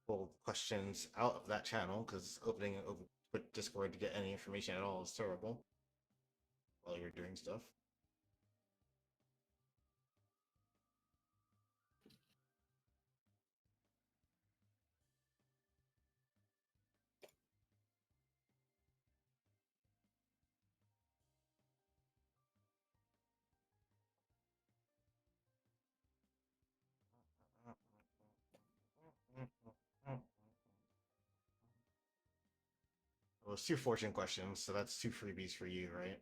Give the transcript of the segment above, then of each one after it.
pull questions out of that channel because opening Discord to get any information at all is terrible while you're doing stuff. Well, it's two fortune questions, so that's two freebies for you, right?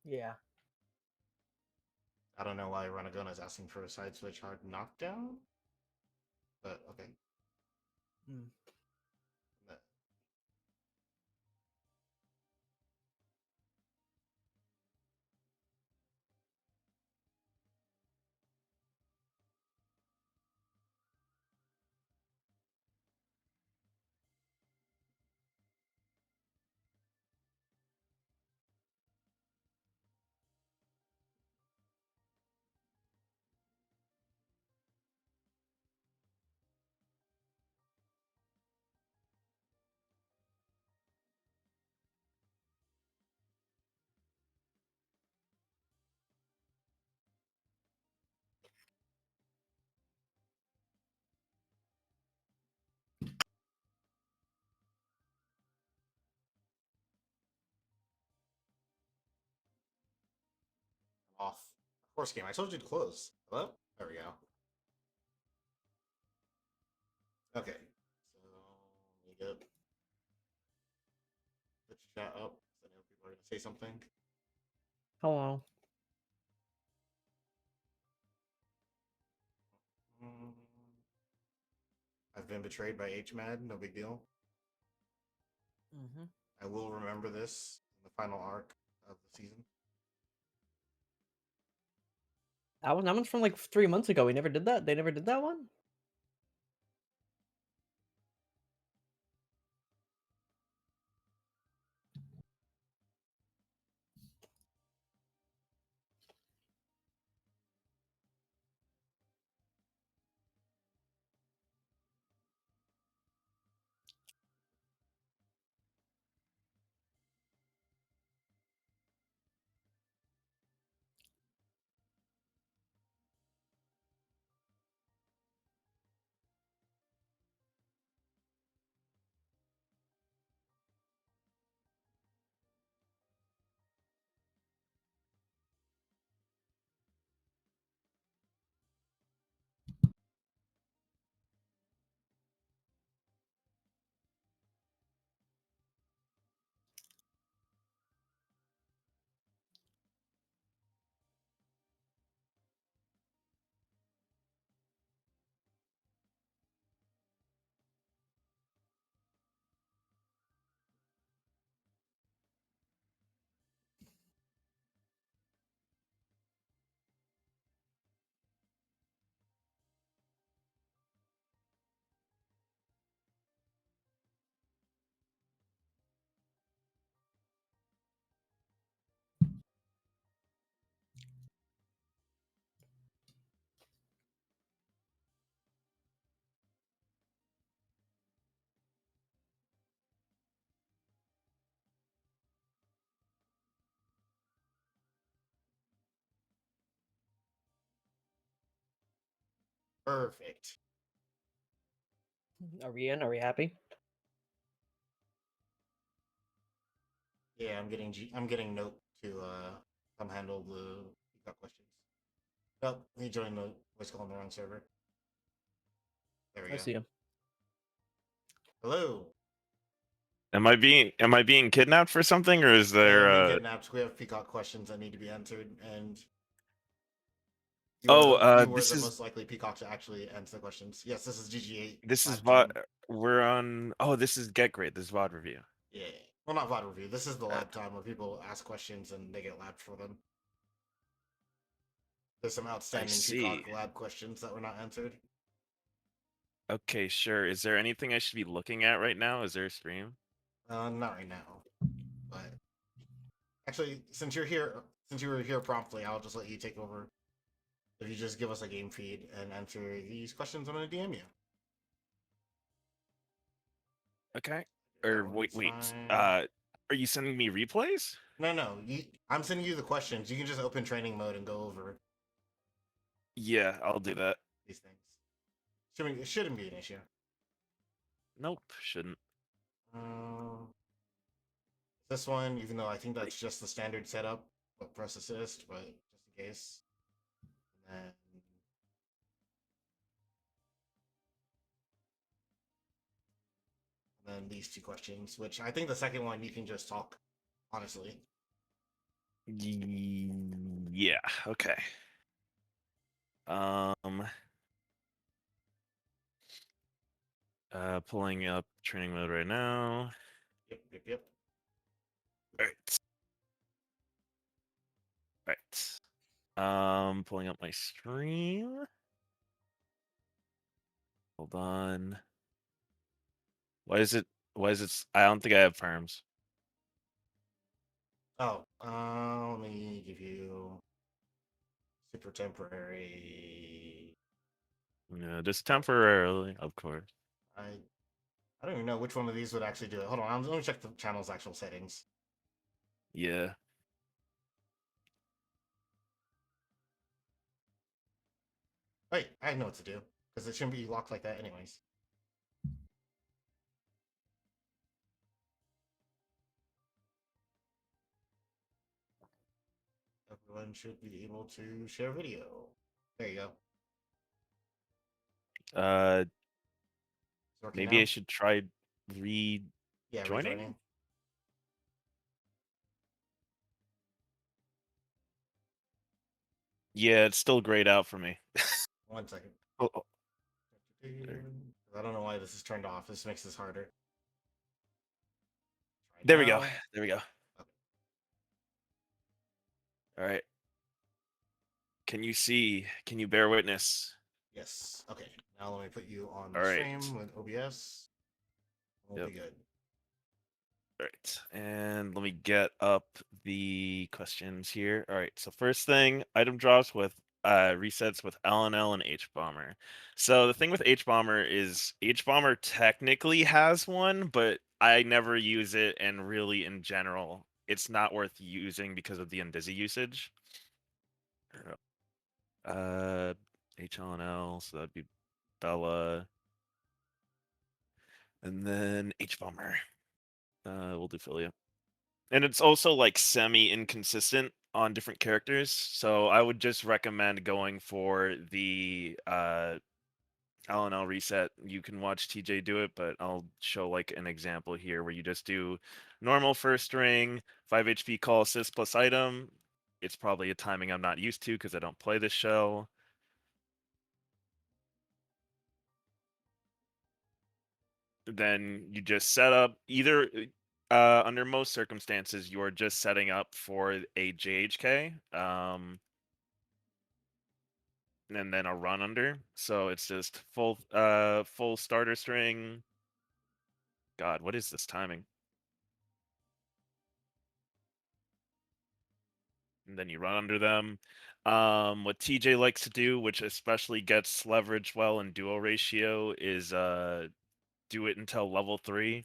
Yeah. I don't know why Renegona is asking for a side switch hard knockdown, but okay. Hmm. Off. Horse game. I told you to close. Hello? There we go. Okay. So let me get the chat up. So I know people are gonna say something. Hello. Mm, I've been betrayed by HMAD. No big deal. Mm-hmm. I will remember this in the final arc of the season. That one's from like 3 months ago. We never did that. They never did that one. Perfect. Are we in? Are we happy? Yeah, I'm getting note to come handle the pickup questions. Nope, he joined the voice call on the wrong server. There we I go. see him. Hello. Am I being kidnapped for something, or is Yeah, you're being there kidnapped. We have peacock questions that need to be answered, and you were this the is most likely peacock to actually answer the questions. Yes, this is GG8 this is live VOD. team. We're on. Oh, this is Get Great. This is VOD review. Yeah. Well, not VOD review. This is the Uh, lab time where people ask questions and they get labbed for them. There's some I outstanding see. peacock lab questions that were not answered. Okay, sure. Is there anything I should be looking at right now? Is there a stream? Not right now, but actually, since you were here promptly, I'll just let you take over. If you just give us a game feed and answer these questions, I'm gonna DM you. Okay. That Or one's wait. fine. Are you sending me replays? No. I'm sending you the questions. You can just open training mode and go over Yeah, I'll do that. these things. It shouldn't be an issue. Nope, shouldn't. This one, even though I think that's just the standard setup, but press assist, but just in case. And then these two questions, which I think the second one you can just talk, honestly. Yeah. Okay. Pulling up training mode right now. Yep. All right. Pulling up my stream. Hold on. Why is it? I don't think I have perms. Oh, let me give you super temporary. Yeah, just temporarily, of course. I don't even know which one of these would actually do it. Hold on, let me check the channel's actual settings. Yeah. Wait, I know what to do because it shouldn't be locked like that, anyways. Everyone should be able to share video. There you go. It's working Maybe I now. should try rejoining. Yeah, rejoining. Yeah, it's still grayed out for me. 1 second. Oh, I don't know why this is turned off. This makes this harder. there we go. Okay. All right. Can you bear witness? Yes. Okay. Now let me put you on the All right. stream with OBS. We'll be good. All right, and let me get up the questions here. All right, so first thing, item drops with resets with LNL and H Bomber. So the thing with H Bomber is H Bomber technically has one, but I never use it, and really in general, it's not worth using because of the Indizzy usage. HLNL, so that'd be Bella. And then H Bomber. We'll do Philia. And it's also like semi inconsistent on different characters. So I would just recommend going for the LNL reset. You can watch TJ do it, but I'll show like an example here where you just do normal first ring, 5 HP call assist plus item. It's probably a timing I'm not used to because I don't play this show. Then you just set up either under most circumstances you're just setting up for a JHK and then a run under, so it's just full starter string. God, what is this timing? And then you run under them. What TJ likes to do, which especially gets leverage well in duo ratio, is do it until level 3.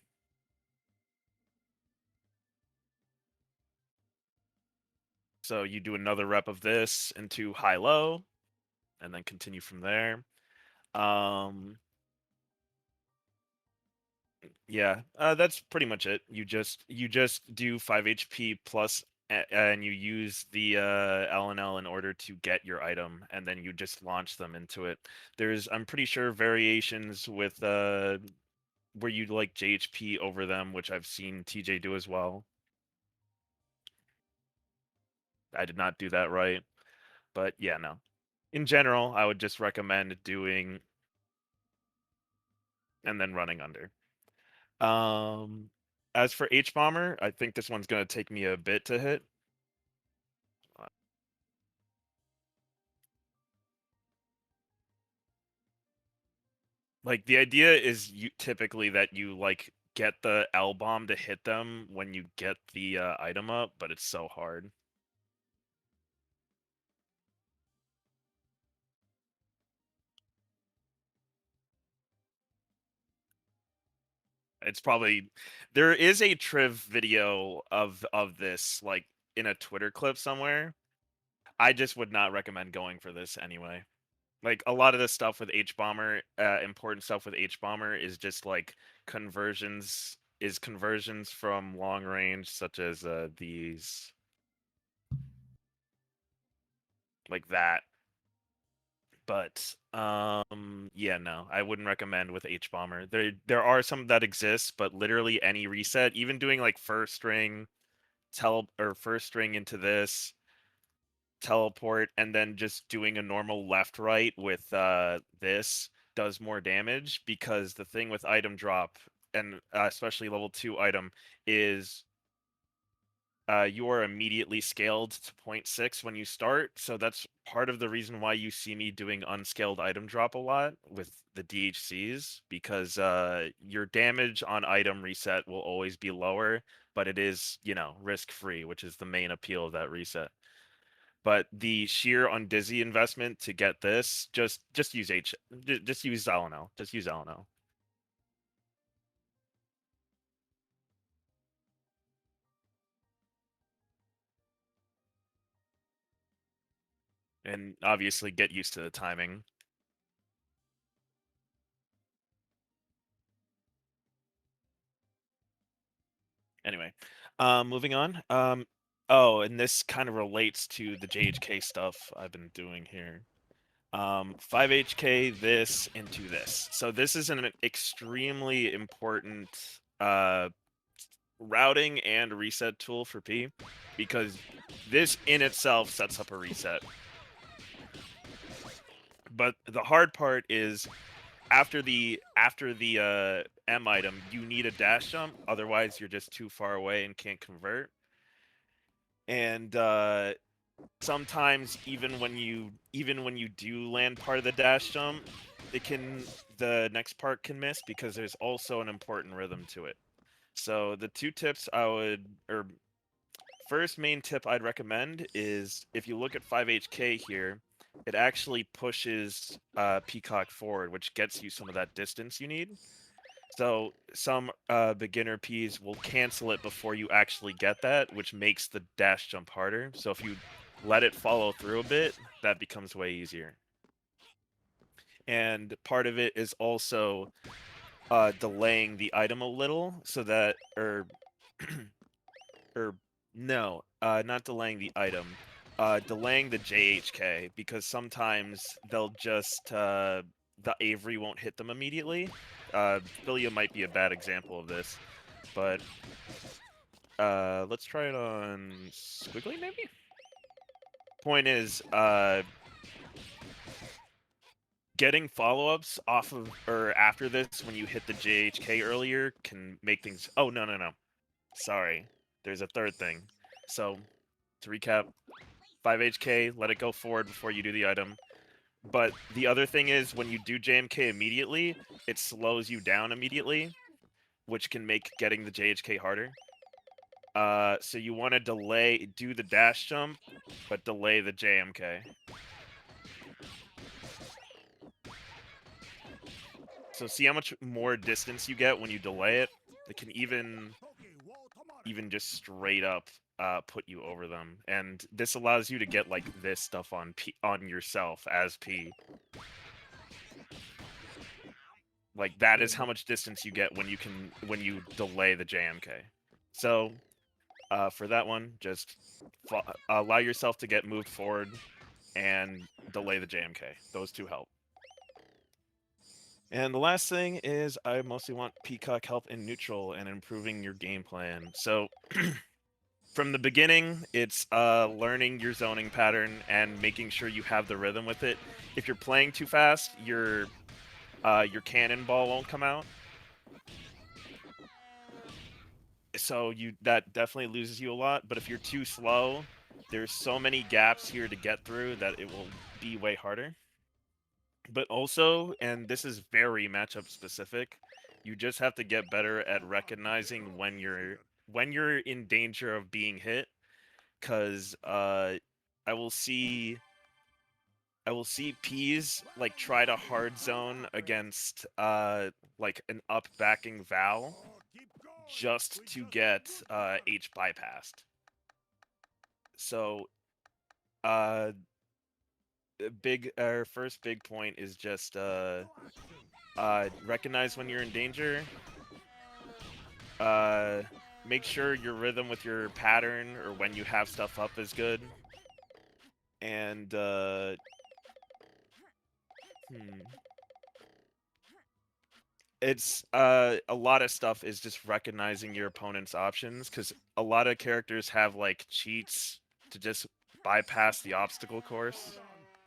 So you do another rep of this into high-low, and then continue from there. Yeah, that's pretty much it. You just do 5 HP plus, and you use the LNL in order to get your item, and then you just launch them into it. I'm pretty sure, variations with where you like JHP over them, which I've seen TJ do as well. I did not do that right, but yeah, no. In general, I would just recommend doing and then running under. As for H Bomber, I think this one's gonna take me a bit to hit. Like the idea is you typically that you like get the L bomb to hit them when you get the item up, but it's so hard. It's probably there is a Triv video of this like in a Twitter clip somewhere. I just would not recommend going for this anyway. Like a lot of the stuff with H bomber, important stuff with H bomber is just like conversions from long range, such as these, like that. But yeah, no, I wouldn't recommend with H bomber. There are some that exist, but literally any reset, even doing like first string first string into this teleport and then just doing a normal left right with this does more damage, because the thing with item drop, and especially level 2 item, is you are immediately scaled to 0.6 when you start. So that's part of the reason why you see me doing unscaled item drop a lot with the DHCs, because your damage on item reset will always be lower, but it is, risk free, which is the main appeal of that reset. But the sheer on Dizzy investment to get this, just use just use Zalanel. Just use Zalanel. And obviously get used to the timing. Anyway, moving on. Oh, and this kind of relates to the JHK stuff I've been doing here. 5HK this into this. So this is an extremely important routing and reset tool for P, because this in itself sets up a reset. But the hard part is after the M item, you need a dash jump, otherwise you're just too far away and can't convert. And sometimes even when you do land part of the dash jump, the next part can miss, because there's also an important rhythm to it. So the two tips first main tip I'd recommend is, if you look at 5HK here, it actually pushes Peacock forward, which gets you some of that distance you need. So some beginner Ps will cancel it before you actually get that, which makes the dash jump harder. So if you let it follow through a bit, that becomes way easier. And part of it is also delaying the item a little, so that, no, not delaying the item, delaying the JHK, because sometimes they'll just the Avery won't hit them immediately. Filia might be a bad example of this, but let's try it on Squiggly maybe? Point is, getting follow-ups off of or after this when you hit the JHK earlier can make things. Oh, no. Sorry. There's a third thing. So, to recap, 5HK, let it go forward before you do the item. But the other thing is, when you do JMK immediately, it slows you down immediately, which can make getting the JHK harder. So you want to do the dash jump, but delay the JMK. So see how much more distance you get when you delay it? It can even just straight up put you over them. And this allows you to get like this stuff on yourself as P. Like that is how much distance you get when you delay the JMK. So for that one, just allow yourself to get moved forward and delay the JMK. Those two help. And the last thing is, I mostly want Peacock help in neutral and improving your game plan. So from the beginning, it's learning your zoning pattern and making sure you have the rhythm with it. If you're playing too fast, your cannonball won't come out. So that definitely loses you a lot. But if you're too slow, there's so many gaps here to get through that it will be way harder. But also, and this is very matchup specific, you just have to get better at recognizing when you're in danger of being hit, because I will see Ps like try to hard zone against like an up backing Val, just to get H bypassed. So our first big point is just recognize when you're in danger. Make sure your rhythm with your pattern or when you have stuff up is good. And it's a lot of stuff is just recognizing your opponent's options, because a lot of characters have like cheats to just bypass the obstacle course.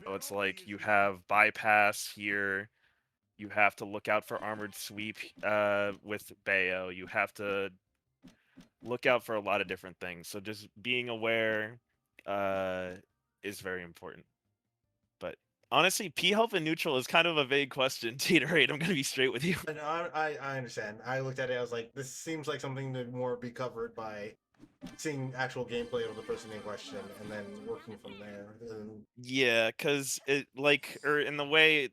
So it's like you have bypass here, you have to look out for armored sweep with Bayo, you have to look out for a lot of different things. So just being aware is very important. But honestly, P help and neutral is kind of a vague question to iterate. I'm gonna be straight with you. No, I understand. I looked at it. I was like, this seems like something to more be covered by seeing actual gameplay of the person in question and then working from there. Yeah, because it or in the way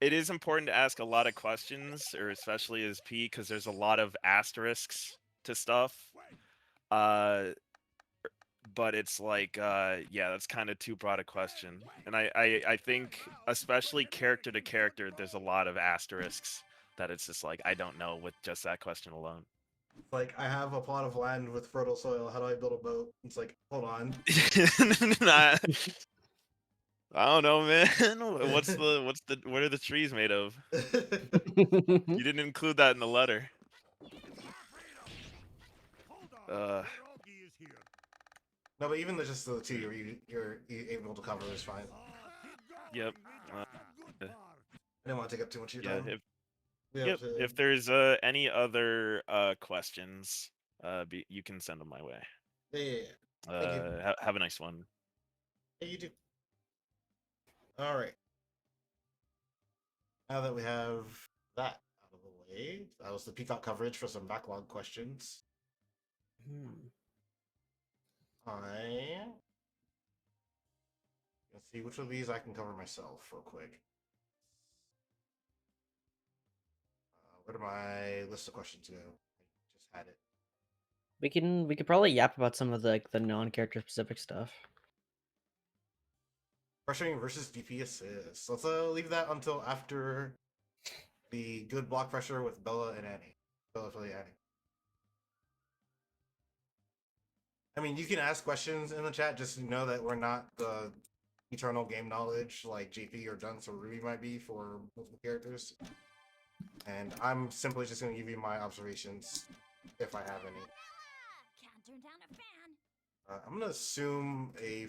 it is important to ask a lot of questions, or especially as P, because there's a lot of asterisks to stuff. But it's like, yeah, that's kind of too broad a question. And I think, especially character to character, there's a lot of asterisks that it's just like, I don't know with just that question alone. Like, I have a plot of land with fertile soil. How do I build a boat? It's like, hold on. I don't know, man. What are the trees made of? You didn't include that in the letter. No, but even just the two you're able to cover is fine. Yep. I didn't want to take up too much of your time. If there's any other questions, you can send them my way. Yeah. Thank you. Have a nice one. Yeah, you do. All right. Now that we have that out of the way, that was the Peacock coverage for some backlog questions. Let's see which of these I can cover myself real quick. Where did my list of questions go? I just had it. We could probably yap about some of the non-character specific stuff. Pressuring versus DP assist. Let's leave that until after the good block pressure with Bella and Annie. Bella, Philly, Annie. I mean, you can ask questions in the chat, just to know that we're not the eternal game knowledge like JP or Dunce or Ruby might be for multiple characters. And I'm simply just going to give you my observations, if I have any. Can't turn down a fan. I'm going to assume a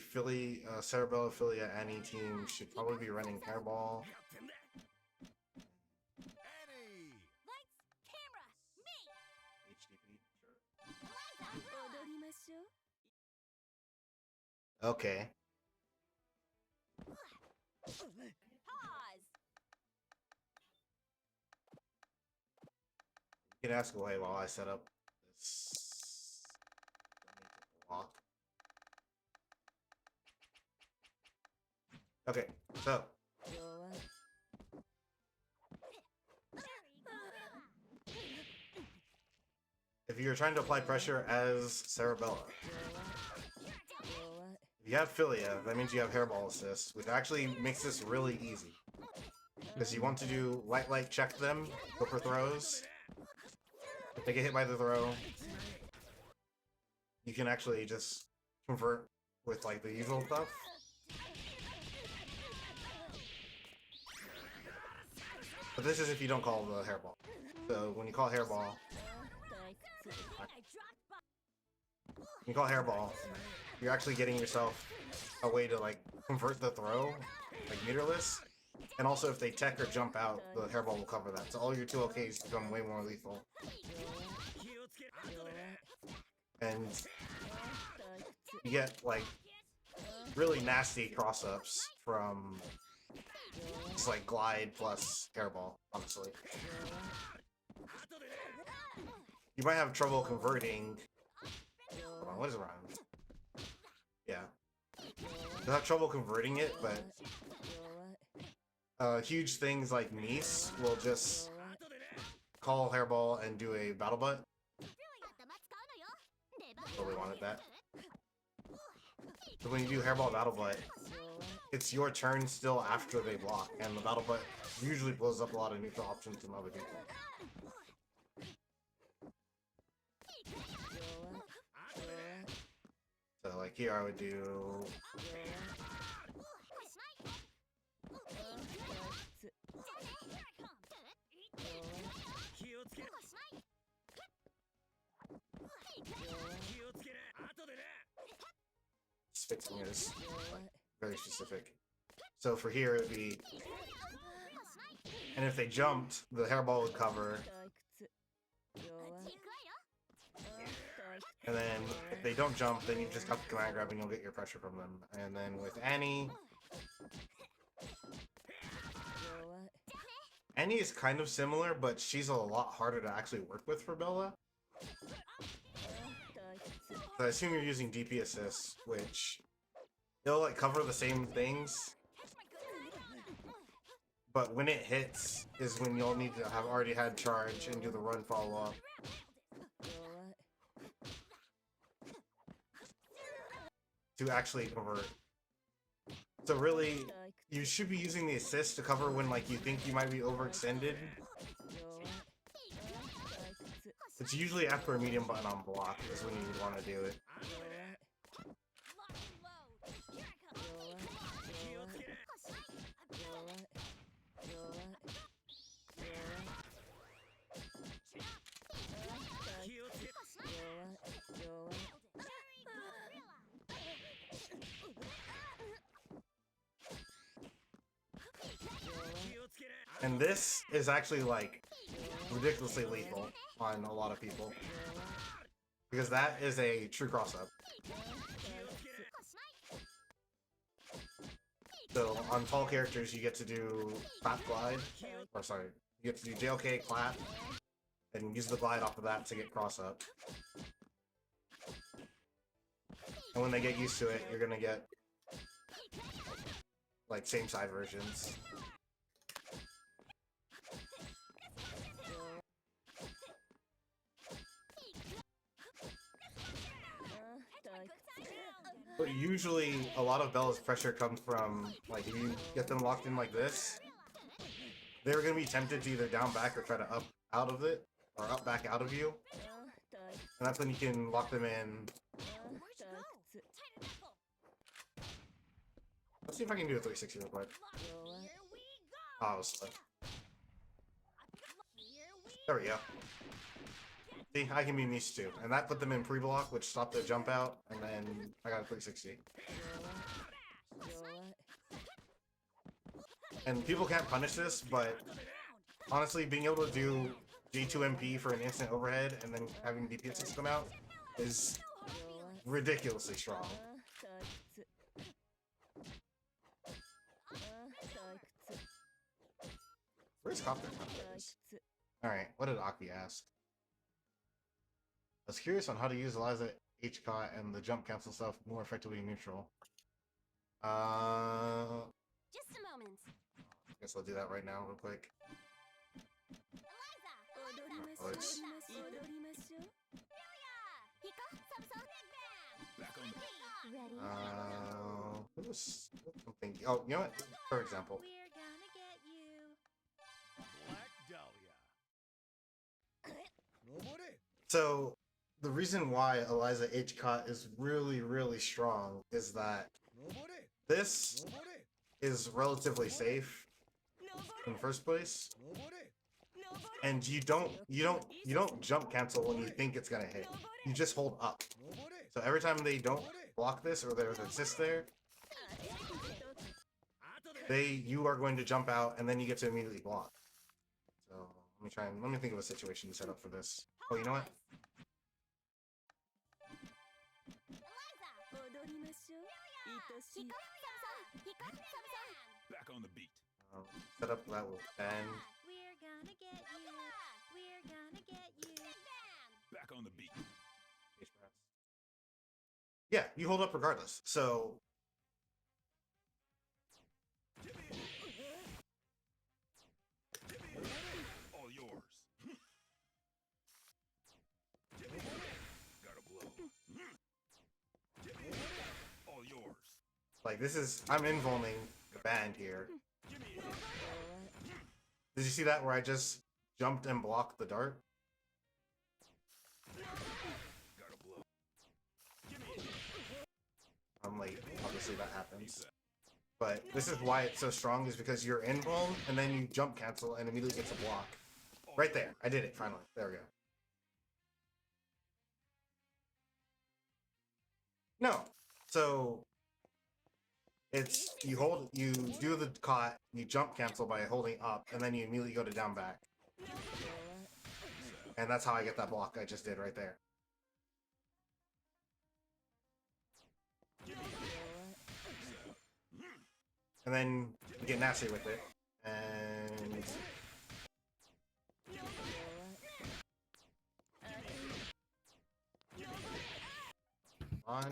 Cerebella, Philia, Annie team should probably be running Hairball. Lights, camera, me. HDP, sure. Okay. Pause. You can ask away while I set up this block. Okay, so if you're trying to apply pressure as Cerebella, if you have Philia, that means you have Hairball assist, which actually makes this really easy. Because you want to do light check them, go for throws. If they get hit by the throw, you can actually just convert with like the usual stuff. But this is if you don't call the Hairball. So when you call Hairball, you're actually getting yourself a way to like convert the throw, like meterless. And also if they tech or jump out, the Hairball will cover that. So all your 2 OKs become way more lethal. And you get like really nasty cross-ups from just like Glide plus Hairball, honestly. You might have trouble converting. Hold on, what is it rhyme? Yeah. You'll have trouble converting it, but huge things like Mies will just call Hairball and do a battle butt. Totally wanted that. So when you do Hairball battle butt, it's your turn still after they block, and the battle butt usually blows up a lot of neutral options from other people. So like here I would do fixing is very specific. So for here it would be, and if they jumped, the Hairball would cover, and then if they don't jump, then you just have to command grab and you'll get your pressure from them. And then with Annie is kind of similar, but she's a lot harder to actually work with for Bella. So I assume you're using DP assist, which they'll like cover the same things, but when it hits is when you'll need to have already had charge and do the run follow up. To actually convert. So really, you should be using the assist to cover when like you think you might be overextended. It's usually after a medium button on block is when you would want to do it. And this is actually like ridiculously lethal on a lot of people, because that is a true cross-up. So on tall characters you get to do clap glide, or sorry, you get to do JLK clap, and use the glide off of that to get cross-up. And when they get used to it, you're gonna get like same side versions. But usually, a lot of Bella's pressure comes from, like, if you get them locked in like this, they're going to be tempted to either down back or try to up out of it, or up back out of you. And that's when you can lock them in. Let's see if I can do a 360 real quick. Oh, I was slow. There we go. See, I can be niche too, and that put them in pre-block, which stopped their jump out, and then I got a 360. And people can't punish this, but honestly, being able to do G2MP for an instant overhead and then having DP assist come out is ridiculously strong. Where's Copter? Alright, what did Aki ask? I was curious on how to use Eliza HCOT and the jump cancel stuff more effectively neutral. Just a moment. I guess I'll do that right now real quick. Voice. What was something? Oh, you know what? For example. We're gonna get you. Black Dahlia. So, the reason why Eliza HCOT is really, really strong is that this is relatively safe in the first place, and you don't jump cancel when you think it's gonna hit. You just hold up. So every time they don't block this or there's an assist there, you are going to jump out and then you get to immediately block. So let me think of a situation to set up for this. Oh, you know what? Back on the beat. Set up that with Ben. We're gonna get you. We're gonna get you. Back on the beat. Yeah, you hold up regardless. So All yours. Like this is I'm invulning the band here. Did you see that where I just jumped and blocked the dart? I'm late. Obviously that happens. But this is why it's so strong, is because you're invuln and then you jump cancel and immediately gets a block. Right there. I did it finally. There we go. No. So it's you do the caught, you jump cancel by holding up, and then you immediately go to down back. And that's how I get that block I just did right there. And then you get nasty with it. And on.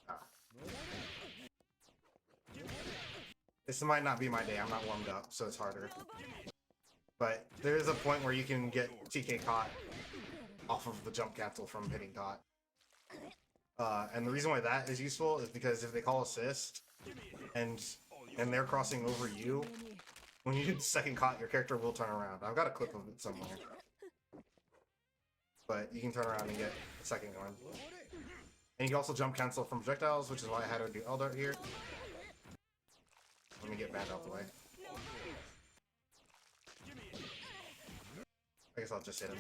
Ah. This might not be my day. I'm not warmed up, so it's harder. But there is a point where you can get TK caught off of the jump cancel from hitting caught. And the reason why that is useful is because if they call assist and they're crossing over you, when you do the second caught, your character will turn around. I've got a clip of it somewhere. But you can turn around and get the second one. And you can also jump cancel from projectiles, which is why I had to do L dart here. Let me get banned out the way. I guess I'll just hit him.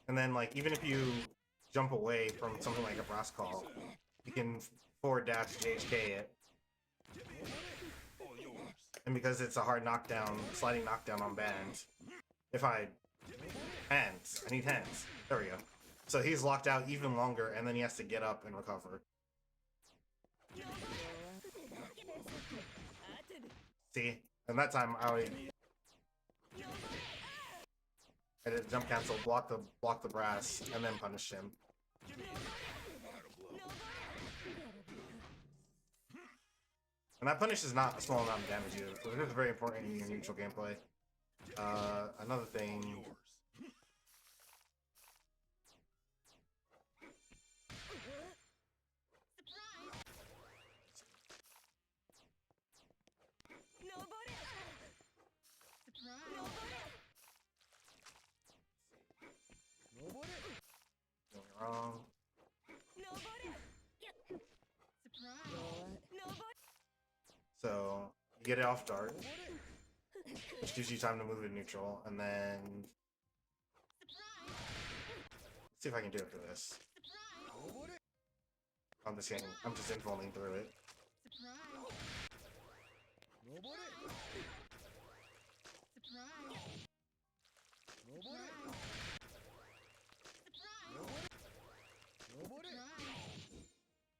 And then, like, even if you jump away from something like a brass call, you can forward dash JHK it. And because it's a hard knockdown, sliding knockdown on band, if I... Hands. I need hands. There we go. So he's locked out even longer, and then he has to get up and recover. See? And that time, I did jump cancel, block the brass, and then punished him. And that punish is not a small amount of damage either, so it is very important in your neutral gameplay. Another thing. Going wrong. So you get it off dart, which gives you time to move it neutral, and then let's see if I can do it for this. I'm just invulning through it.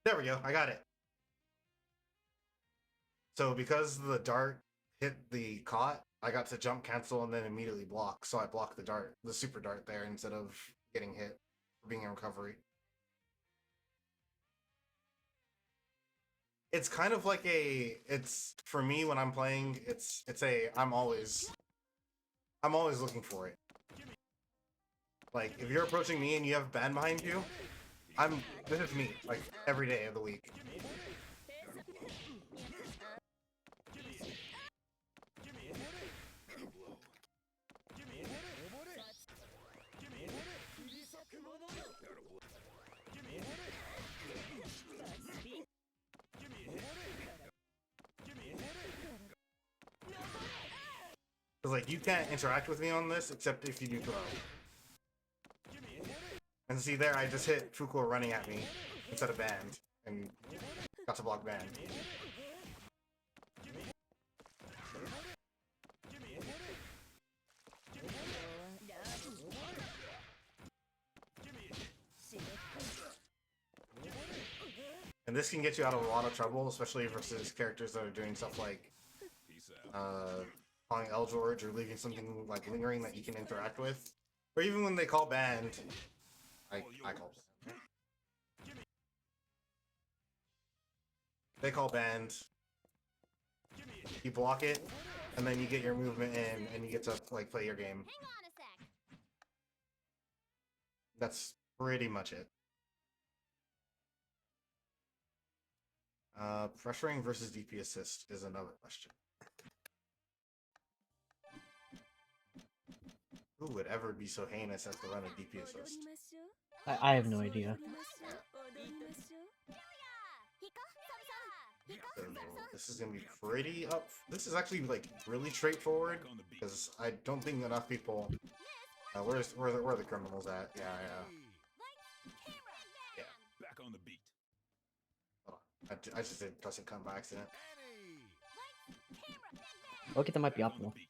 There we go, I got it. So because the dart hit the caught, I got to jump cancel and then immediately block. So I blocked the dart, the super dart there, instead of getting hit or being in recovery. It's kind of like it's for me when I'm playing, I'm always looking for it. Like if you're approaching me and you have ban behind you, this is me, like every day of the week. Because, like, you can't interact with me on this except if you do throw. And see there, I just hit Fukuo running at me instead of band, and got to block band. And this can get you out of a lot of trouble, especially versus characters that are doing stuff like calling L George or leaving something like lingering that you can interact with. Or even when they call band, I call band. They call band. You block it, and then you get your movement in, and you get to like play your game. Hang on a sec. That's pretty much it. Pressuring versus DP assist is another question. Who would ever be so heinous as to run a DP assist? I have no idea. So, this is gonna be pretty up. This is actually like really straightforward Back on the beat. because I don't think enough people. Where are the criminals at? Yeah, yeah. Yeah. Back on the beat. Hold on. I just did press it come by accident. Okay, that might be Back on the optimal. beat.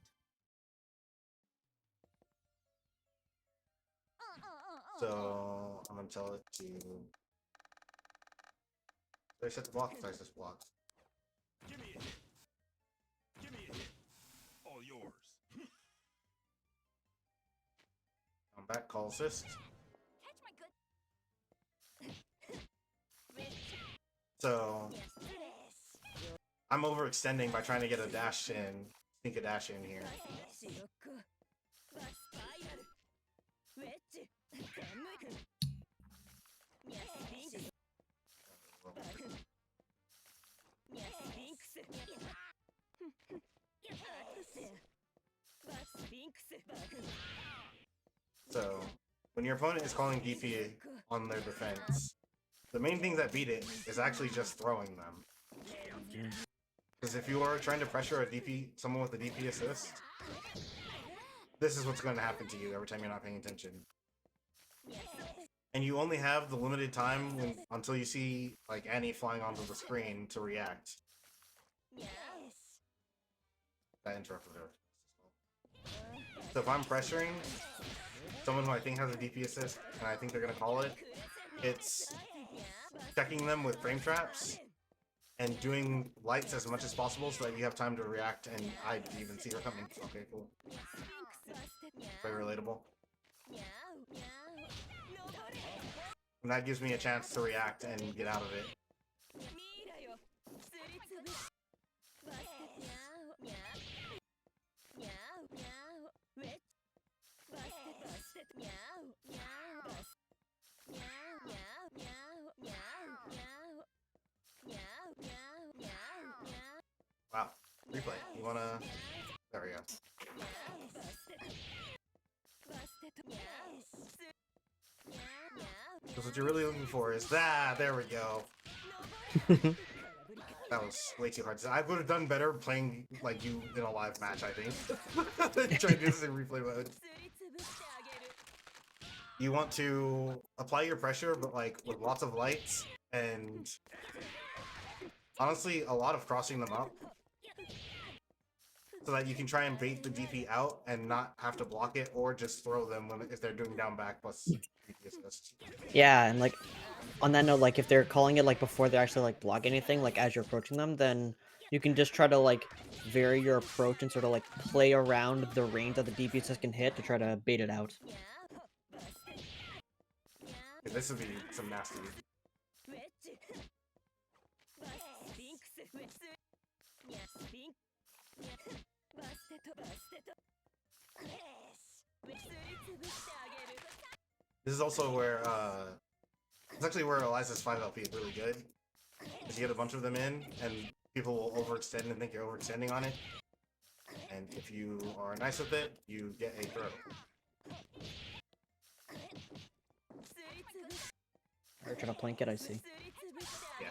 So I'm gonna tell it to. Did I set the block? I just blocked. Give me a hit. Give me a hit. All yours. I'm back. Call assist. Catch my good. So I'm overextending by trying to get a dash in, sneak a dash in here. So when your opponent is calling DP on their defense, the main thing that beat it is actually just throwing them. Because if you are trying to pressure a DP, someone with a DP assist, this is what's going to happen to you every time you're not paying attention. And you only have the limited time until you see like Annie flying onto the screen to react. That interrupted her. So if I'm pressuring someone who I think has a DP assist, and I think they're going to call it, it's checking them with frame traps and doing lights as much as possible so that you have time to react, and I didn't even see her coming. Okay, cool. Very relatable. And that gives me a chance to react and get out of it. Wow. Replay. You wanna... There we go. Because what you're really looking for is that. There we go. That was way too hard to say. I would have done better playing like you in a live match, I think. Trying to do this in replay mode. You want to apply your pressure, but like with lots of lights and honestly a lot of crossing them up. So that you can try and bait the DP out and not have to block it, or just throw them if they're doing down back plus DP assist. Yeah, and like on that note, like if they're calling it like before they actually like block anything, like as you're approaching them, then you can just try to like vary your approach and sort of like play around the range that the DP assist can hit to try to bait it out. Okay, this would be some nasty. This is also where it's actually where Eliza's 5LP is really good. Because you get a bunch of them in, and people will overextend and think you're overextending on it. And if you are nice with it, you get a throw. They're trying to plank it, I see. Yeah.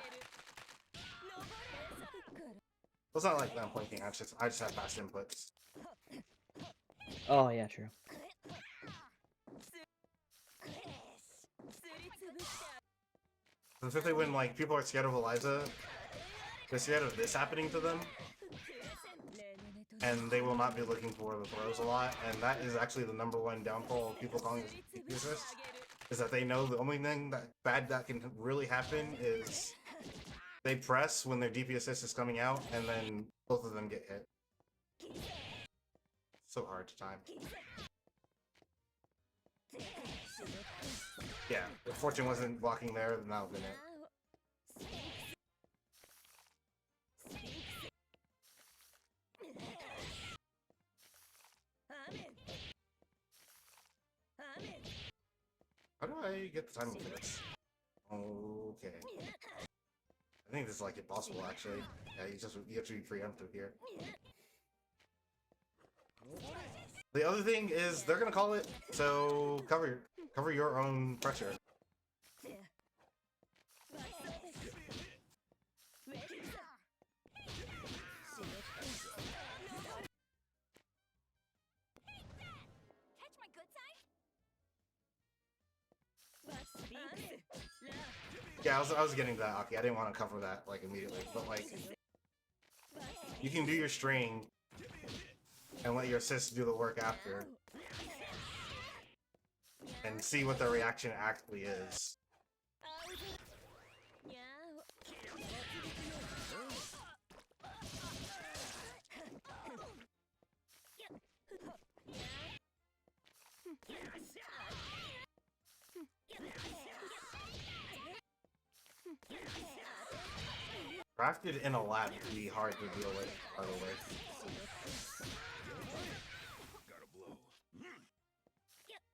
Well, it's not like I'm planking, I just have fast inputs. Oh yeah, true. Especially when like people are scared of Eliza, they're scared of this happening to them, and they will not be looking for the throws a lot. And that is actually the #1 downfall of people calling this DP assist, is that they know the only thing that bad that can really happen is they press when their DP assist is coming out, and then both of them get hit. So hard to time. Yeah, if Fortune wasn't blocking there, then that would have been it. How do I get the timing for this? Okay. I think this is like impossible actually. Yeah, you have to be preemptive here. The other thing is they're gonna call it, so cover your own pressure. Catch my good side? Yeah, I was getting to that, Aki. I didn't want to cover that like immediately, but like you can do your string and let your assist do the work after, and see what the reaction actually is. Crafted in a lab can be hard to deal with, by the way. Gotta blow.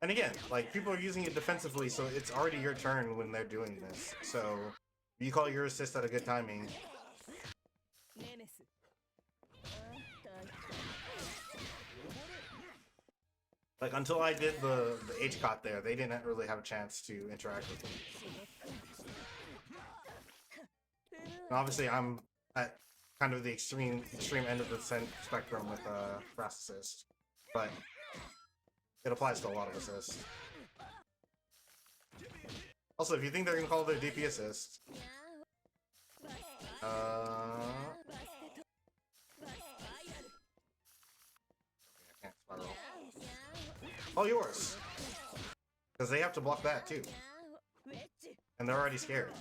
And again, like, people are using it defensively, so it's already your turn when they're doing this. So, you call your assist at a good timing. Like, until I did the H-Cot there, they didn't really have a chance to interact with me. And obviously, I'm at kind of the extreme end of the spectrum with Fast Assist. But it applies to a lot of assists. Also, if you think they're going to call their DP assist, I can't spiral. All yours! Because they have to block that too. And they're already scared.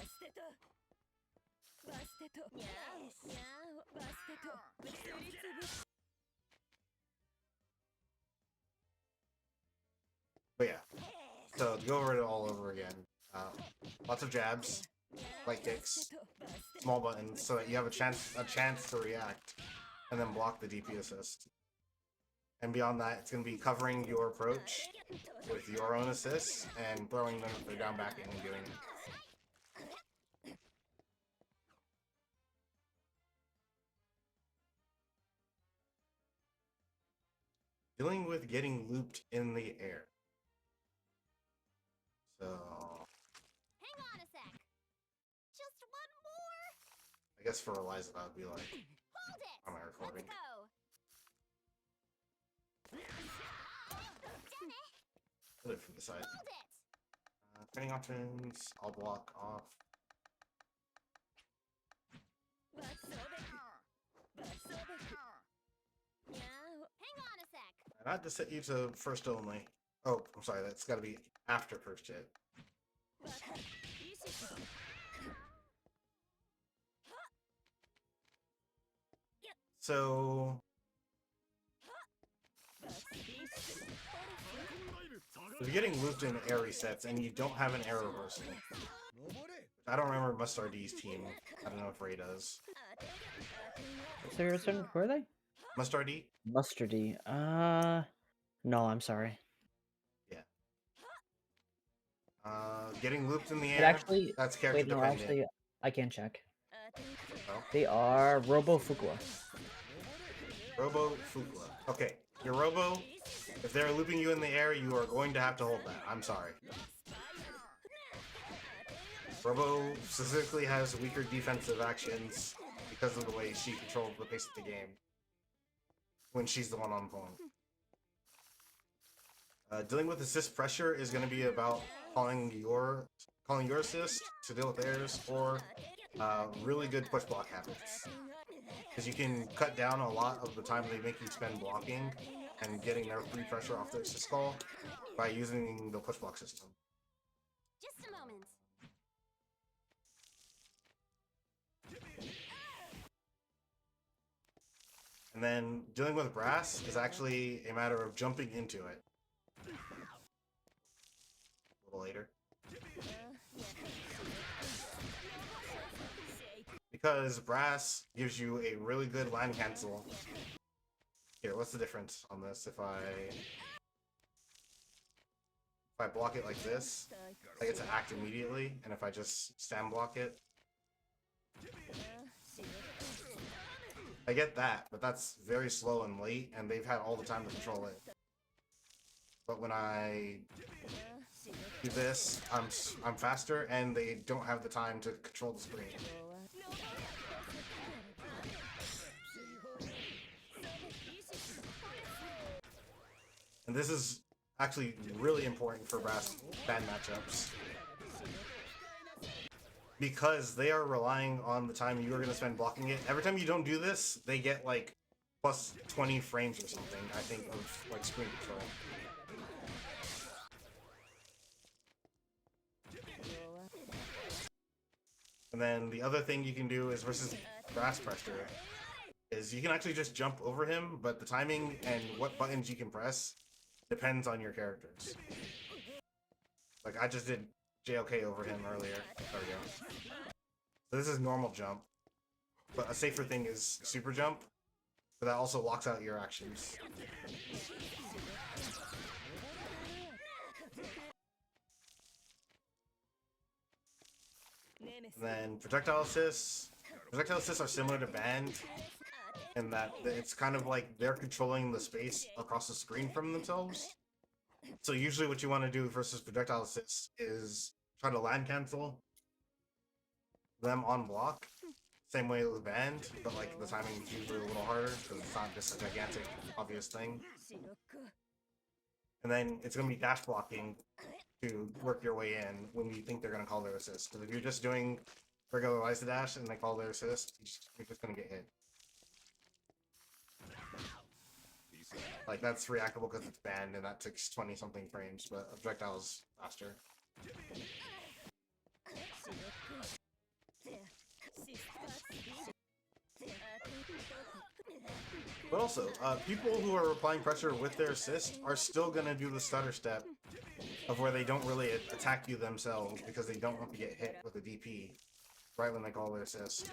But yeah, so to go over it all over again, lots of jabs, light kicks, small buttons, so that you have a chance to react, and then block the DP assist. And beyond that, it's going to be covering your approach with your own assists and throwing them if they're down backing and doing it. Dealing with getting looped in the air. So, Hang on a sec. Just one more. I guess for Eliza that would be like, Hold it. on my recording. Let's go. Done it. Put it from the side. Hold it. Training options, I'll block off. Hang on a sec. Not to set you to first only. Oh, I'm sorry, that's got to be after first hit. So, if you're getting looped in air resets and you don't have an air reversal, I don't remember Mustard's team. I don't know if Ray does. So you're certain, who are they? Mustardy? Mustardy. No, I'm sorry. Getting looped in the It air, actually, that's character wait, no, dependent. actually, I can check. Oh. They are Robo Fukua. Robo Fukla. Okay, your Robo, if they're looping you in the air, you are going to have to hold that. I'm sorry. Robo specifically has weaker defensive actions because of the way she controls the pace of the game when she's the one on phone. Dealing with assist pressure is going to be about calling your assist to deal with theirs, or really good push block habits. Because you can cut down a lot of the time they make you spend blocking and getting their free pressure off their assist call by using the push block system. Just a moment. And then dealing with brass is actually a matter of jumping into it. A little later. Because brass gives you a really good line cancel. Here, what's the difference on this if I... I block it like this, I get to act immediately, and if I just stand block it, I get that, but that's very slow and late, and they've had all the time to control it. But when I do this, I'm faster, and they don't have the time to control the screen. And this is actually really important for bad matchups. Because they are relying on the time you are going to spend blocking it. Every time you don't do this, they get like plus 20 frames or something, I think, of like screen control. And then the other thing you can do is versus grass pressure, is you can actually just jump over him, but the timing and what buttons you can press depends on your characters. Like I just did JLK over him earlier. There we go. So this is normal jump, but a safer thing is super jump, but that also locks out your actions. And then projectile assists. Projectile assists are similar to band in that it's kind of like they're controlling the space across the screen from themselves. So usually what you want to do versus projectile assists is try to land cancel them on block. Same way with band, but like the timing is usually a little harder because it's not just a gigantic obvious thing. And then it's going to be dash blocking to work your way in when you think they're going to call their assist. Because if you're just doing regular Lysa dash and they call their assist, you're just going to get hit. Like that's reactable because it's banned and that takes 20 something frames, but projectile is faster. But also, people who are applying pressure with their assist are still gonna do the stutter step of where they don't really attack you themselves because they don't want to get hit with a DP right when they call their assist.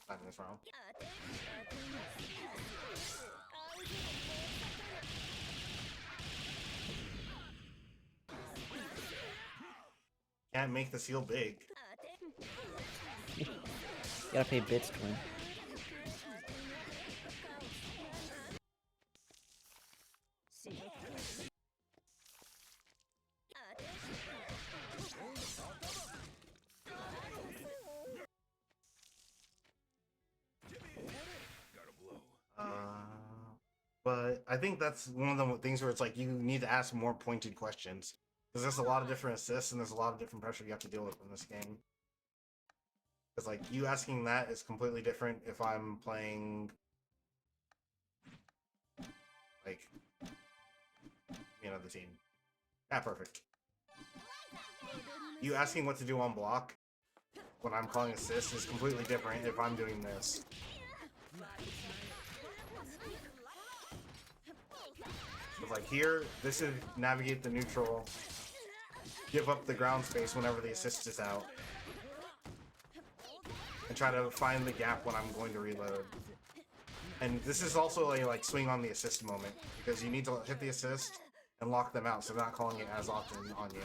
Not this wrong. Can't make the seal big. You gotta pay bits to win. But I think that's one of the things where it's like you need to ask more pointed questions. Because there's a lot of different assists and there's a lot of different pressure you have to deal with in this game. Because like you asking that is completely different if I'm playing like the team. Yeah, perfect. You asking what to do on block when I'm calling assist is completely different if I'm doing this. So like here, this is navigate the neutral, give up the ground space whenever the assist is out, and try to find the gap when I'm going to reload. And this is also a like swing on the assist moment, because you need to hit the assist and lock them out so they're not calling it as often on you.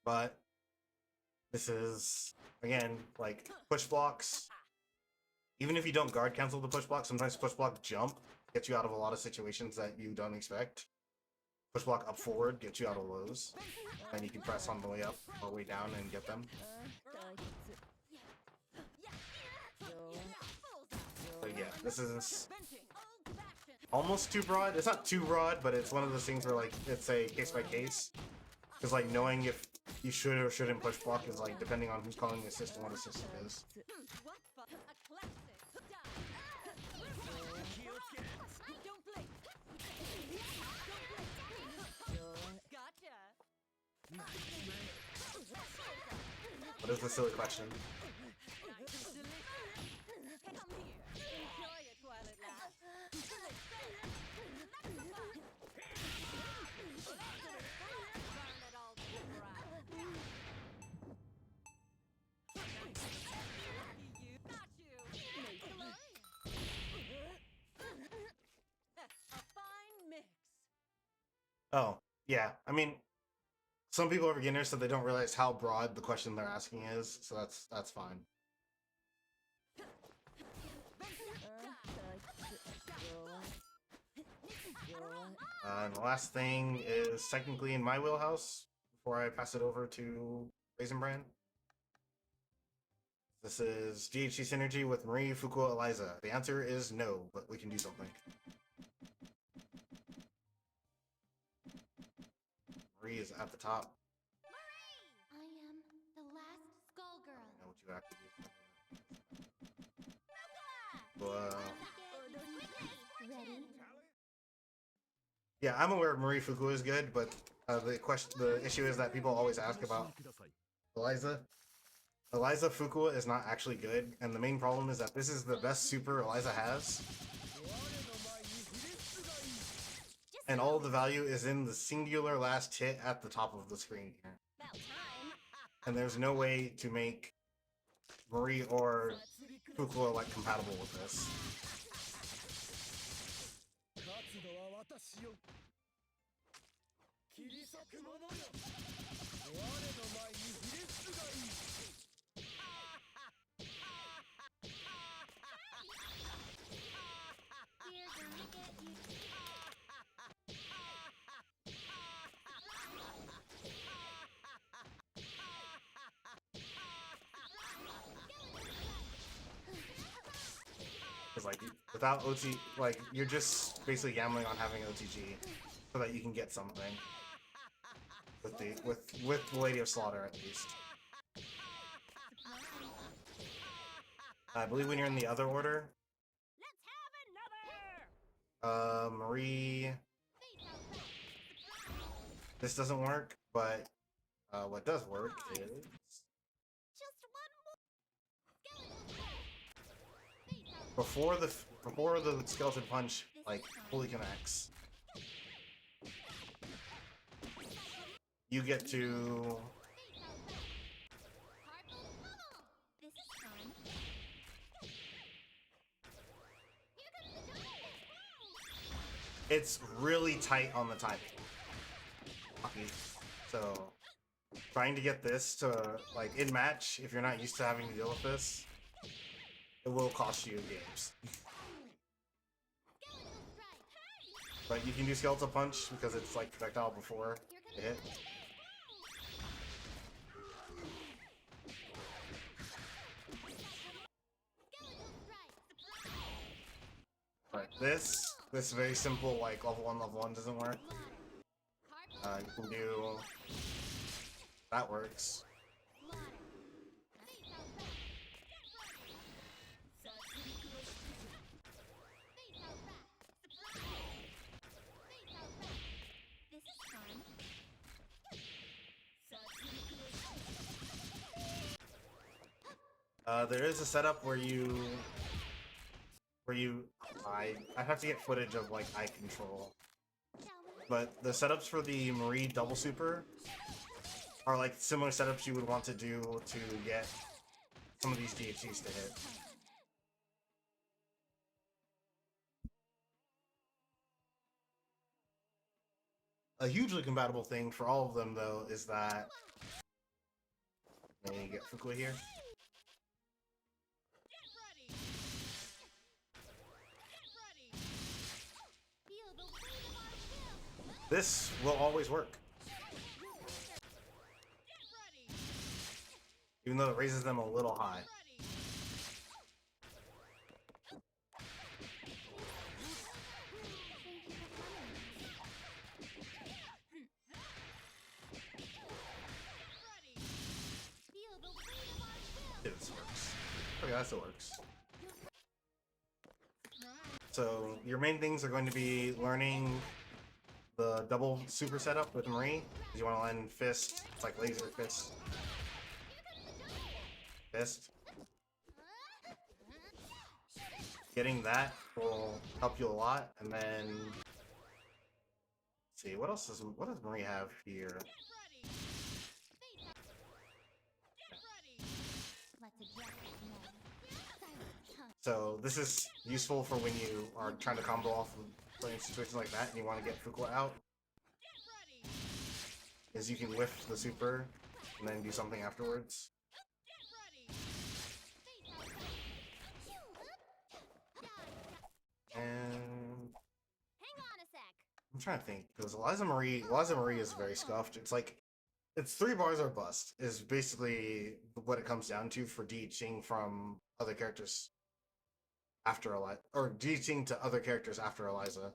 But this is, again, like push blocks. Even if you don't guard cancel the push block, sometimes push block jump gets you out of a lot of situations that you don't expect. Push block up forward gets you out of lows. And you can press on the way up or way down and get them. So yeah, this is almost too broad. It's not too broad, but it's one of those things where like it's a case by case. Because like knowing if you should or shouldn't push block is like depending on who's calling the assist and what assist it is. That's a silly question. Oh, yeah. I mean, some people are beginners, so they don't realize how broad the question they're asking is. So that's fine. And the last thing is technically in my wheelhouse before I pass it over to Raisin Brand. This is DHC synergy with Marie, Fukuo, Eliza. The answer is no, but we can do something. Marie is at the top. I am the last Skullgirl. I know what you have to do. Ready? Yeah, I'm aware Marie Fukuo is good, but the issue is that people always ask about Eliza. Eliza Fukuo is not actually good, and the main problem is that this is the best super Eliza has. And all the value is in the singular last hit at the top of the screen here. About time. And there's no way to make Marie or Fukuo like compatible with this. We're gonna get you. Because like without OT, like you're just basically gambling on having OTG so that you can get something with the Lady of Slaughter at least. I believe when you're in the other order, Let's have another. Marie, this doesn't work, but what does work is Just one more. before the skeleton punch like fully connects, you get to This is fun. it's really tight on the timing. So trying to get this to like in match, if you're not used to having to deal with this, it will cost you games. But you can do skeletal punch because it's like projectile before it hit. But this very simple like level 1 doesn't work. You can do that works. This is fun. There is a setup where I have to get footage of like eye control. But the setups for the Marie double super are like similar setups you would want to do to get some of these DHCs to hit. A hugely compatible thing for all of them though is that let me get Fukuo here. Feel the weight of our will. This will always work. Even though it raises them a little high. Feel the weight of our will. This works. Okay, that still works. So your main things are going to be learning the double super setup with Marie. You want to land fist, it's like laser fist. fist. Getting that will help you a lot, and then let's see what does Marie have here? Let's address this mess. Silent tongue. So this is useful for when you are trying to combo off of in situations like that and you want to get Fuqua out. Is you can whiff the super and then do something afterwards. And Hang on a sec. I'm trying to think because Eliza Marie is very scuffed. It's like it's 3 bars or bust is basically what it comes down to for DHing from other characters after Eliza, or DHing to other characters after Eliza.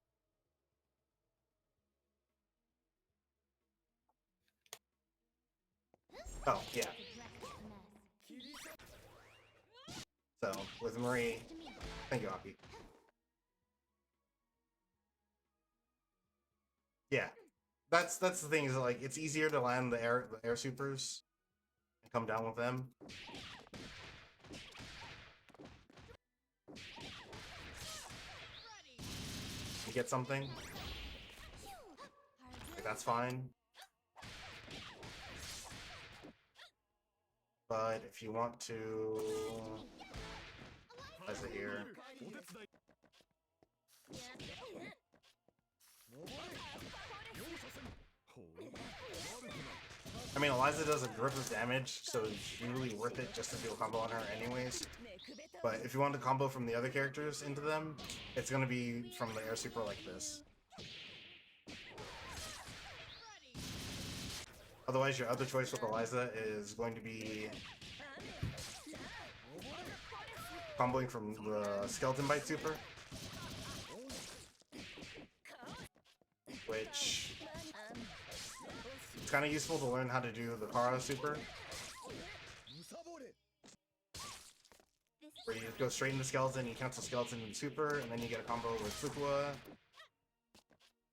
Oh yeah. So with Marie, thank you, Aki. Yeah, that's the thing is like it's easier to land the air supers and come down with them. You get something, like, that's fine. But if you want to, as it here. I mean, Eliza does a grip of damage, so it's really worth it just to do a combo on her anyways. But if you want to combo from the other characters into them, it's going to be from the air super like this. Otherwise, your other choice with Eliza is going to be comboing from the Skeleton Bite super, which it's kind of useful to learn how to do the Kara super, where you go straight into Skeleton, you cancel Skeleton and super, and then you get a combo with Fuqua.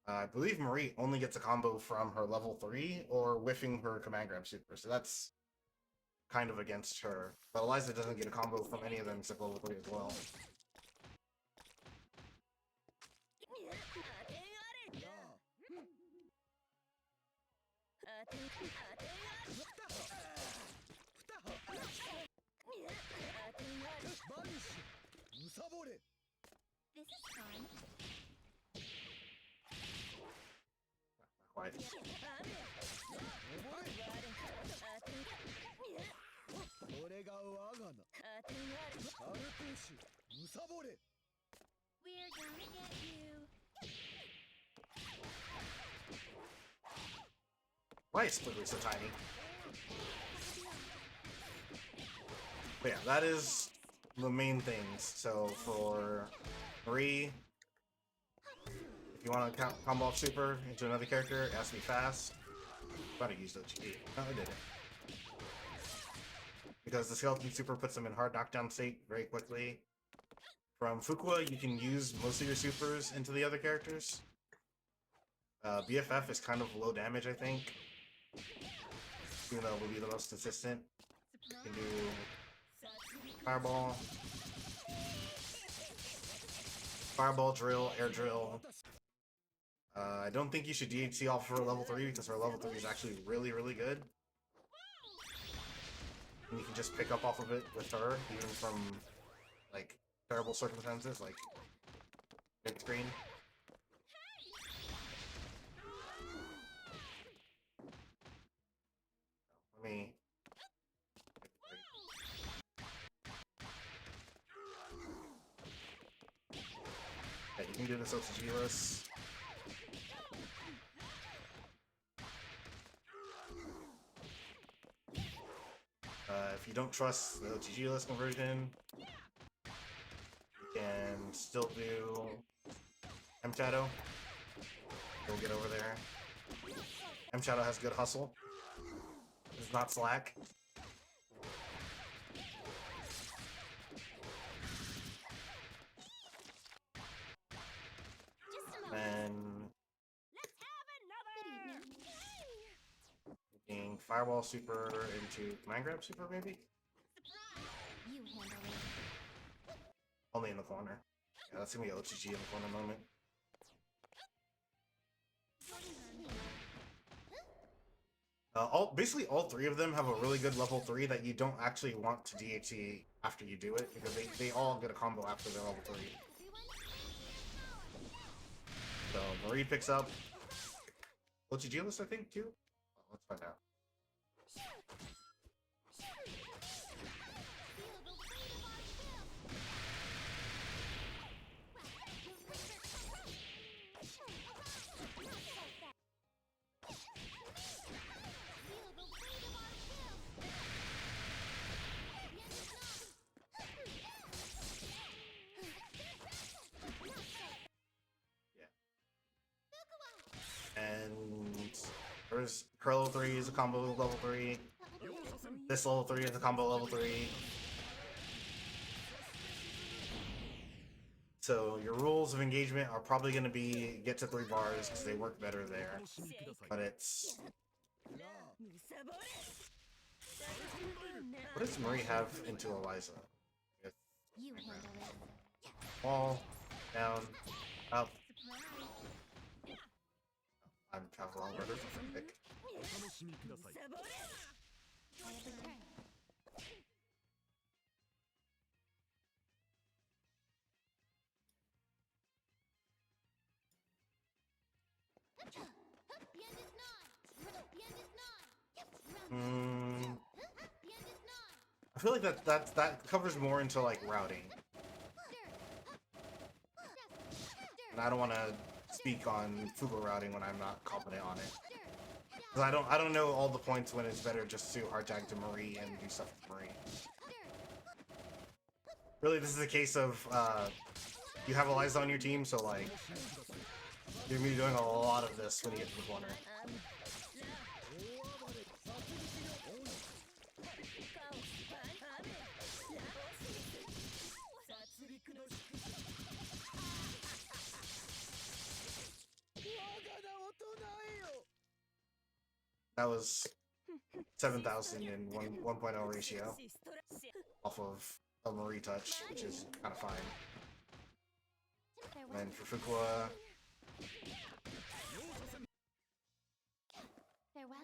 I believe Marie only gets a combo from her level 3 or whiffing her command grab super, so that's kind of against her. But Eliza doesn't get a combo from any of them except level 3 as well. This is fun. Quite. We're gonna get you. Why is Splittly so tiny? But yeah, that is the main things. So for Marie, if you want to combo off super into another character, it has to be fast. I'm about to use the GP. No, I didn't. Because the Skeleton super puts them in hard knockdown state very quickly. From Fuqua, you can use most of your supers into the other characters. BFF is kind of low damage, I think. Even though it will be the most consistent. You can do Fireball. Fireball drill, air drill. I don't think you should DHC off for level 3 because her level 3 is actually really, really good. And you can just pick up off of it with her, even from, like, terrible circumstances, like big screen. Let me... Yeah, you can do this OTG-less. If you don't trust the OTG-less conversion, you can still do M-Shadow. We'll get over there. M-Shadow has good hustle. It's not slack. And Fireball super into Command Grab super, maybe? You handle it. Only in the corner. Yeah, that's gonna be OTG in the corner moment. Basically all three of them have a really good level 3 that you don't actually want to DHC after you do it, because they all get a combo after their level 3. So Marie picks up OTG list, I think, too? Let's find out. And there's her level 3 is a combo level 3. This level 3 is a combo level 3. So your rules of engagement are probably going to be get to 3 bars because they work better there. But it's... What does Marie have into Eliza? You handle it. Wall, down, up. I'm have wrong order for pick. お楽しみください I have a turn. The end is nigh. The end is nigh. Hmm. The end is nigh. I feel like that covers more into like routing, and I don't want to speak on Fugo routing when I'm not confident on it. Because I don't know all the points when it's better just to hard tag to Marie and do stuff with Marie. Really, this is a case of you have Eliza on your team, so like you're gonna be doing a lot of this when you get to the corner. That was 7,000 in 1.0 ratio off of a Marie touch, which is kind of fine. And then for Fukua, Farewell.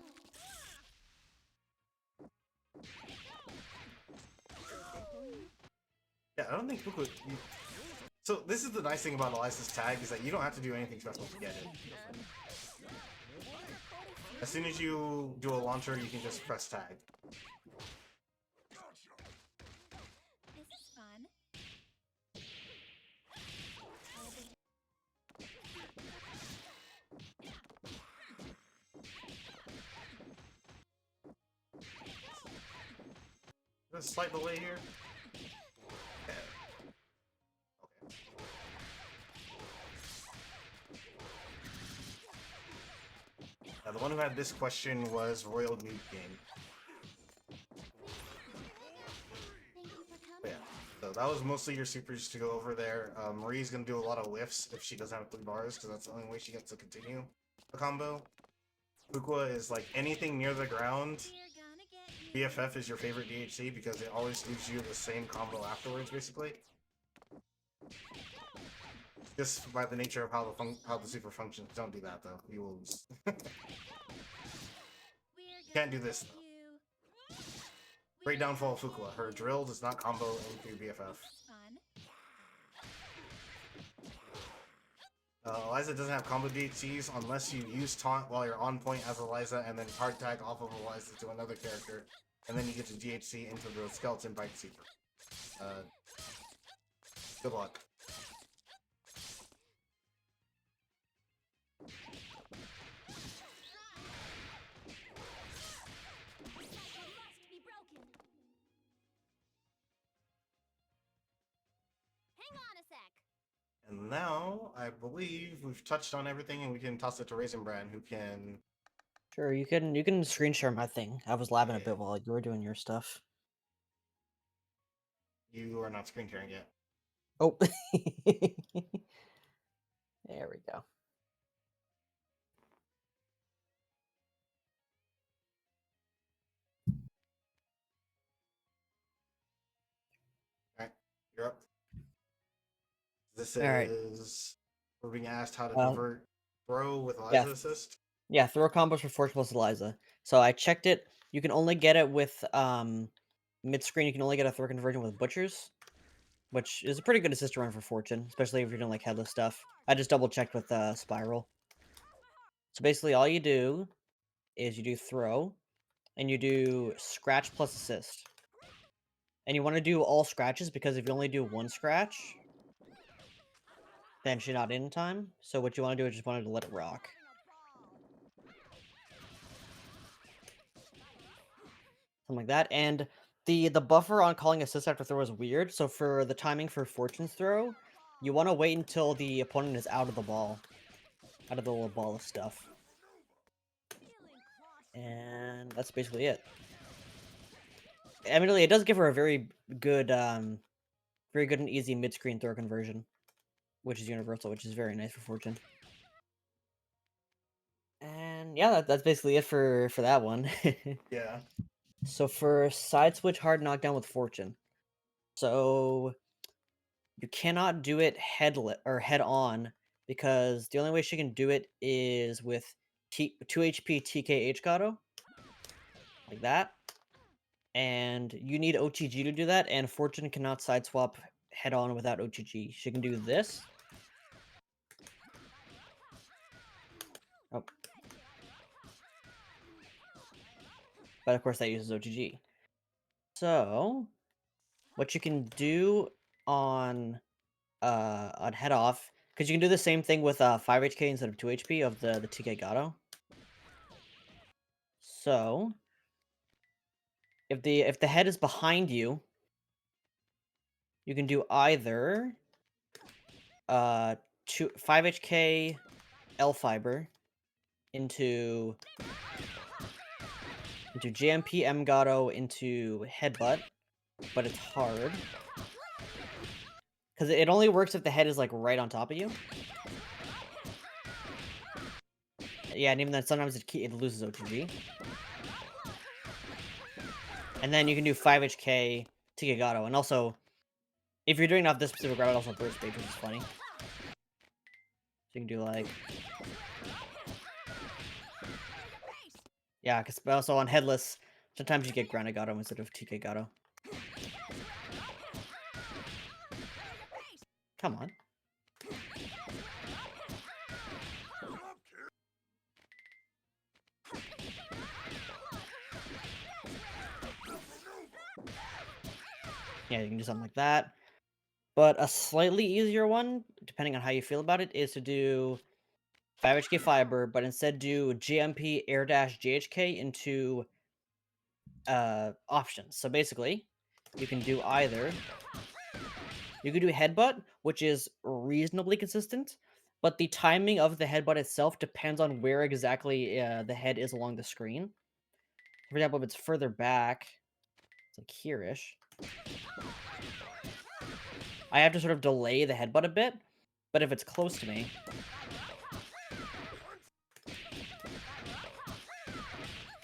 yeah, I don't think Fukua... So this is the nice thing about Eliza's tag, is that you don't have to do anything special to get it. As soon as you do a launcher, you can just press tag. This is fun. There's a slight delay here. Okay. Okay. The one who had this question was Royal Nuke Game. Thank you for But coming. yeah, so that was mostly your supers to go over there. Marie's gonna do a lot of whiffs if she doesn't have 3 bars, because that's the only way she gets to continue the combo. Fukua is like anything near the ground. We're gonna get you. BFF is your favorite DHC because it always gives you the same combo afterwards, basically. Just by the nature of how the super functions. Don't do that though. You will lose. We're Can't do gonna this, get you. Great downfall of Fukua. Her drill does not combo into BFF. This is fun. Eliza doesn't have combo DHCs unless you use taunt while you're on point as Eliza and then hard tag off of Eliza to another character, and then you get to DHC into the skeleton bite super. Good luck. Must be broken. Hang on a sec. And now, I believe we've touched on everything, and we can toss it to Raisin Bran, who can... Sure, you can screen share my thing. I was labbing a bit while you were doing your stuff. You are not screen sharing yet. Oh. There we go. You're up. This Alright. is we're being asked how to Um, convert throw with yeah. Eliza assist. Yeah, throw combos for Fortune plus Eliza. So I checked it. You can only get it with mid screen. You can only get a throw conversion with Butchers, which is a pretty good assist to run for Fortune, especially if you're doing like headless stuff. I just double checked with Spiral. So basically, all you do is you do throw, and you do scratch plus assist. And you want to do all scratches because if you only do one scratch, then you're not in time. So what you want to do is just wanted to let it rock. Something like that. And the buffer on calling assist after throw is weird. So for the timing for Fortune's throw, you want to wait until the opponent is out of the ball. Out of the little ball of stuff. And that's basically it. Admittedly, it does give her a very good and easy mid-screen throw conversion, which is universal, which is very nice for Fortune. And yeah, that's basically it for that one. Yeah. So for side switch hard knockdown with Fortune, so you cannot do it head on because the only way she can do it is with 2 HP TKH Gato, like that. And you need OTG to do that, and Fortune cannot side swap head on without OTG. She can do this. Oh. But of course that uses OTG. So what you can do on head off, because you can do the same thing with 5 HK instead of 2 HP of the TK Gato. So if the head is behind you, you can do either 5 HK L fiber into JMP M Gato into headbutt, but it's hard because it only works if the head is like right on top of you. Yeah, and even then sometimes it loses OTG. And then you can do 5 HK TK Gato, and also if you're doing it off this specific route, it also burst speed, which is funny. So you can do like, yeah, because also on headless, sometimes you get grounded Gato instead of TK Gato. Come on. Yeah, you can do something like that. But a slightly easier one, depending on how you feel about it, is to do 5 HK fiber, but instead do GMP air dash JHK into options. So basically, you can do either. You can do headbutt, which is reasonably consistent, but the timing of the headbutt itself depends on where exactly the head is along the screen. For example, if it's further back, it's like here-ish, I have to sort of delay the headbutt a bit, but if it's close to me,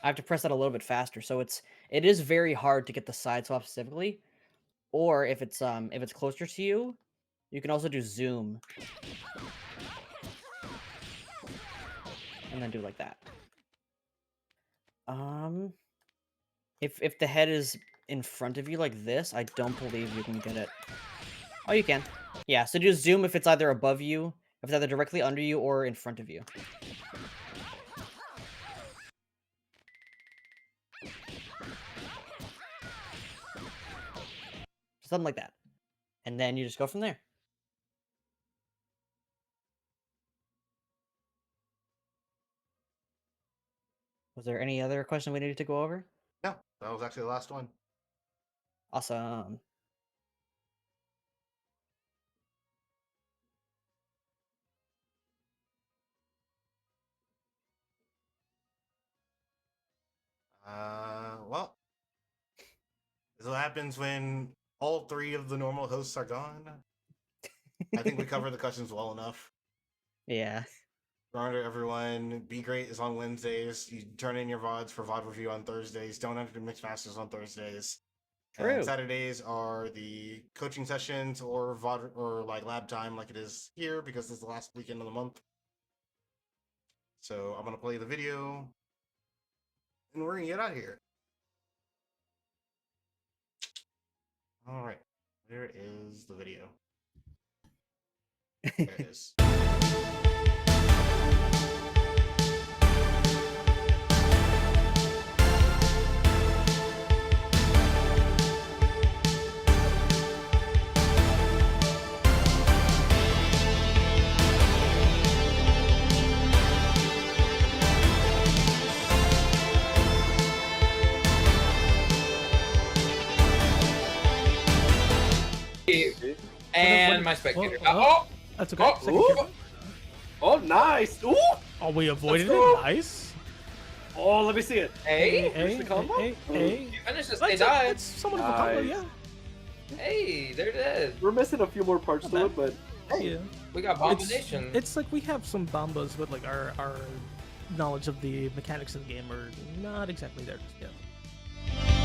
I have to press that a little bit faster. So it is very hard to get the side swap specifically. Or if it's closer to you, you can also do zoom. And then do like that. If the head is in front of you like this, I don't believe you can get it. Oh, you can. Yeah, so do zoom if it's either above you, if it's either directly under you or in front of you. Something like that. And then you just go from there. Was there any other question we needed to go over? No, that was actually the last one. Awesome. Well, this is what happens when all 3 of the normal hosts are gone. I think we covered the questions well enough. Yeah. Reminder, everyone, Be Great is on Wednesdays. You turn in your VODs for VOD review on Thursdays. Don't enter Mixed Masters on Thursdays. True. And Saturdays are the coaching sessions or or like lab time, like it is here, because this is the last weekend of the month. So I'm gonna play the video, and we're gonna get out of here. All right, there is the video. There it is. And my spectator. That's okay. Oh, Second ooh. camera. Oh, nice. Ooh. Oh, we avoided Let's go. it. Nice. Oh, let me see it. Hey, Hey, the combo. hey, hey. You finished this. That's, They died. that's somewhat of a combo, Nice. yeah. Hey, there it is. We're missing a few more parts Not to bad. it, but hey, Yeah. We got Bombination. It's like we have some bombos, but like our knowledge of the mechanics of the game are not exactly there just yet.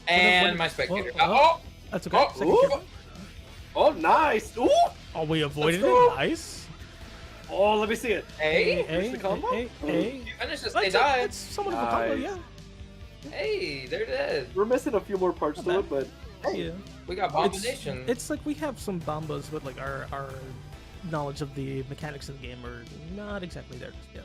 And my spectator. That's okay. Oh, Second ooh. camera. oh, nice. Ooh. Oh, we avoided Let's go. it. Nice. Oh, let me see it. Hey, Hey, the combo. hey, hey. you finished this. They That's, died. that's somewhat of a combo, Nice. yeah. Hey, there it is. We're missing a few more parts Not to bad. it, but hey, Yeah. We got Bombination. It's like we have some bombos, but like our knowledge of the mechanics of the game are not exactly there just yet.